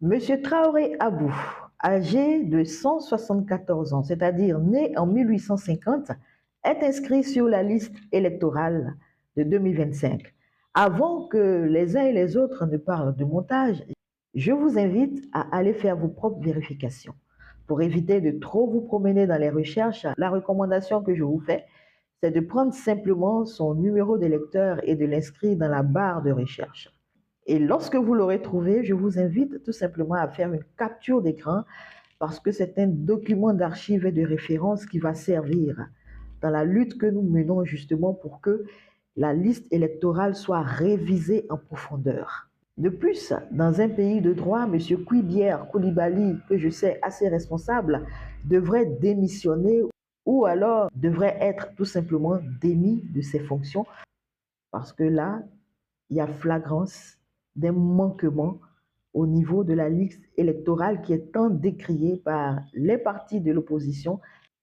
Monsieur Traoré Abou, âgé de 174 ans, c'est-à-dire né en 1850, est inscrit sur la liste électorale de 2025. Avant que les uns et les autres ne parlent de montage, je vous invite à aller faire vos propres vérifications. Pour éviter de trop vous promener dans les recherches, la recommandation que je vous fais, c'est de prendre simplement son numéro d'électeur et de l'inscrire dans la barre de recherche. Et lorsque vous l'aurez trouvé, je vous invite tout simplement à faire une capture d'écran parce que c'est un document d'archives et de référence qui va servir dans la lutte que nous menons justement pour que la liste électorale soit révisée en profondeur. De plus, dans un pays de droit, M. Kouibière Koulibaly, que je sais assez responsable, devrait démissionner ou alors devrait être tout simplement démis de ses fonctions parce que là, il y a flagrance d'un manquement au niveau de la liste électorale qui est tant décriée par les partis de l'opposition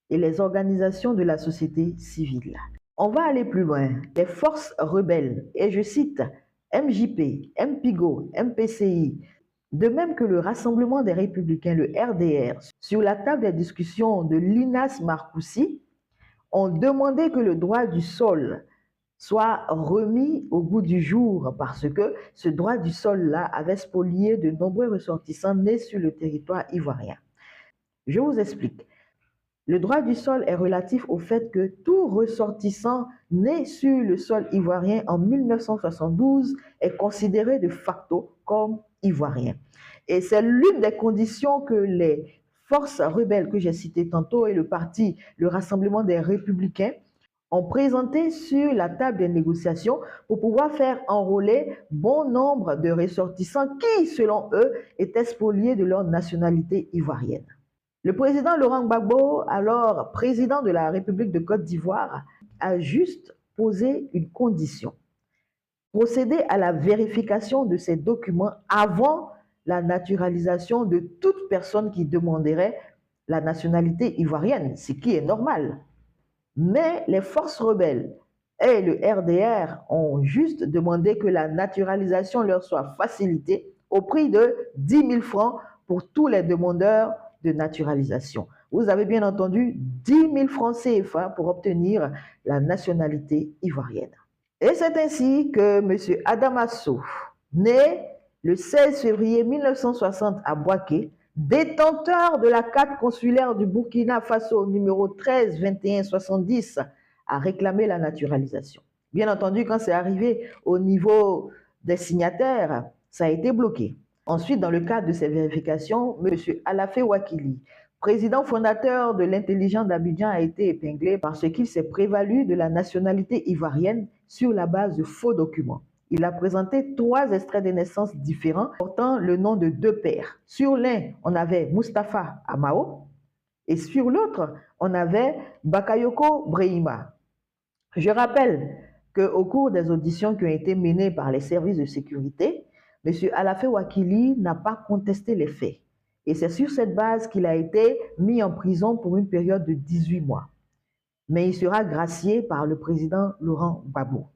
et les organisations de la société civile. On va aller plus loin. Les forces rebelles, et je cite MJP, MPIGO, MPCI, de même que le Rassemblement des Républicains, le RDR, sur la table des discussions de Linas Marcoussi, ont demandé que le droit du sol soit remis au goût du jour parce que ce droit du sol-là avait spolié de nombreux ressortissants nés sur le territoire ivoirien. Je vous explique. Le droit du sol est relatif au fait que tout ressortissant né sur le sol ivoirien en 1972 est considéré de facto comme ivoirien. Et c'est l'une des conditions que les forces rebelles que j'ai citées tantôt et le Rassemblement des Républicains ont présenté sur la table des négociations pour pouvoir faire enrôler bon nombre de ressortissants qui, selon eux, étaient spoliés de leur nationalité ivoirienne. Le président Laurent Gbagbo, alors président de la République de Côte d'Ivoire, a juste posé une condition. Procéder à la vérification de ces documents avant la naturalisation de toute personne qui demanderait la nationalité ivoirienne, ce qui est normal. Mais les forces rebelles et le RDR ont juste demandé que la naturalisation leur soit facilitée au prix de 10 000 francs pour tous les demandeurs de naturalisation. Vous avez bien entendu 10 000 francs CFA pour obtenir la nationalité ivoirienne. Et c'est ainsi que M. Adamasso, né le 16 février 1960 à Boaké, détenteur de la carte consulaire du Burkina Faso numéro 13 21 70, a réclamé la naturalisation. Bien entendu, quand c'est arrivé au niveau des signataires, ça a été bloqué. Ensuite, dans le cadre de ces vérifications, M. Alafé Wakili, président fondateur de l'intelligence d'Abidjan, a été épinglé parce qu'il s'est prévalu de la nationalité ivoirienne sur la base de faux documents. Il a présenté 3 extraits de naissance différents portant le nom de 2 pères. Sur l'un, on avait Mustapha Amao et sur l'autre, on avait Bakayoko Brehima. Je rappelle qu'au cours des auditions qui ont été menées par les services de sécurité, M. Alafé Wakili n'a pas contesté les faits. Et c'est sur cette base qu'il a été mis en prison pour une période de 18 mois. Mais il sera gracié par le président Laurent Gbagbo.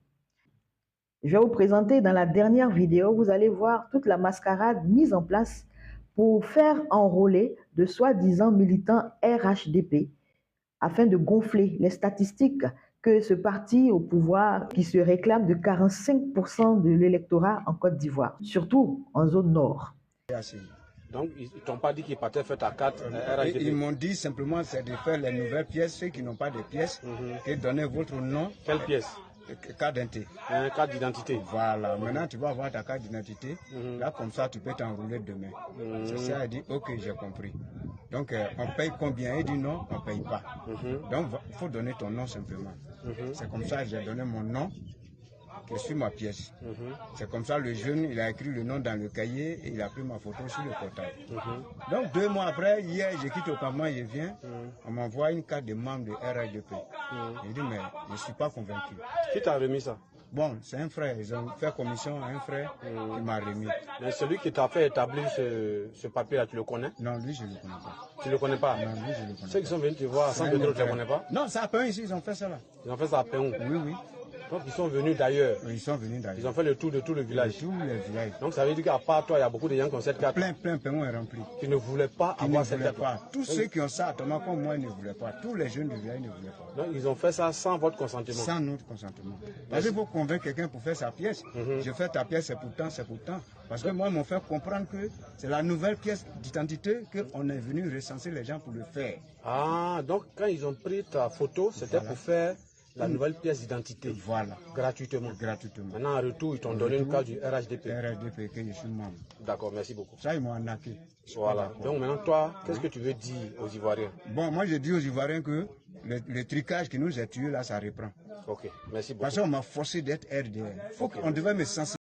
Je vais vous présenter dans la dernière vidéo, vous allez voir toute la mascarade mise en place pour faire enrôler de soi-disant militants RHDP afin de gonfler les statistiques que ce parti au pouvoir qui se réclame de 45% de l'électorat en Côte d'Ivoire, surtout en zone nord. Donc, ils ne t'ont pas dit qu'ils partaient faire ta carte RHDP. Ils m'ont dit simplement c'est de faire les nouvelles pièces, ceux qui n'ont pas de pièces, et donner votre nom. Quelle pièce? Carte d'identité. Carte d'identité. Voilà, maintenant tu vas avoir ta carte d'identité. Là, comme ça, tu peux t'enrouler demain. C'est ça, elle dit, ok, j'ai compris. Donc, on paye combien? Il dit non, on ne paye pas. Donc, il faut donner ton nom simplement. C'est comme ça que j'ai donné mon nom, qui est sur ma pièce. C'est comme ça, le jeune, il a écrit le nom dans le cahier et il a pris ma photo sur le portail. Donc, 2 mois après, hier, je quitte au campement, je viens, on m'envoie une carte de membre de RHDP. Je dis, mais je ne suis pas convaincu. Qui t'a remis ça? Bon, c'est un frère, ils ont fait commission à un frère qui m'a remis. Mais celui qui t'a fait établir ce papier-là, tu le connais? Non, lui, je ne le connais pas. Tu ne le connais pas? Non, lui, je ne le connais pas. Ceux qui sont venus te voir sans que tu ne le connais pas? Non, c'est à Péon ici, ils ont fait ça là. Ils ont fait ça à Péon? Oui, oui. Donc ils sont venus d'ailleurs. Ils sont venus d'ailleurs. Ils ont fait le tour de tout le village. Tous les villages. Donc ça veut dire qu'à part toi, il y a beaucoup de gens qui ont cette carte. Plein est rempli. Qui ne voulaient pas avoir cette carte. Tous ceux qui ont ça, autrement comme moi, ne voulaient pas. Tous les jeunes du village ne voulaient pas. Donc ils ont fait ça sans votre consentement. Sans notre consentement. Parce qu'il faut convaincre quelqu'un pour faire sa pièce. Je fais ta pièce, c'est pourtant. Parce que moi, ils m'ont fait comprendre que c'est la nouvelle pièce d'identité qu'on est venu recenser les gens pour le faire. Ah, donc quand ils ont pris ta photo, c'était pour faire la nouvelle pièce d'identité. Voilà. Gratuitement. Maintenant, en retour, ils t'ont donné une carte du RHDP. RHDP, que je suis membre. D'accord, merci beaucoup. Ça, ils m'ont arnaqué. Voilà. Donc maintenant, toi, qu'est-ce que tu veux dire aux Ivoiriens? Bon, moi, je dis aux Ivoiriens que le tricage qui nous a tués, là, ça reprend. Ok, merci beaucoup. Parce qu'on m'a forcé d'être RDR. On devait me sensibiliser.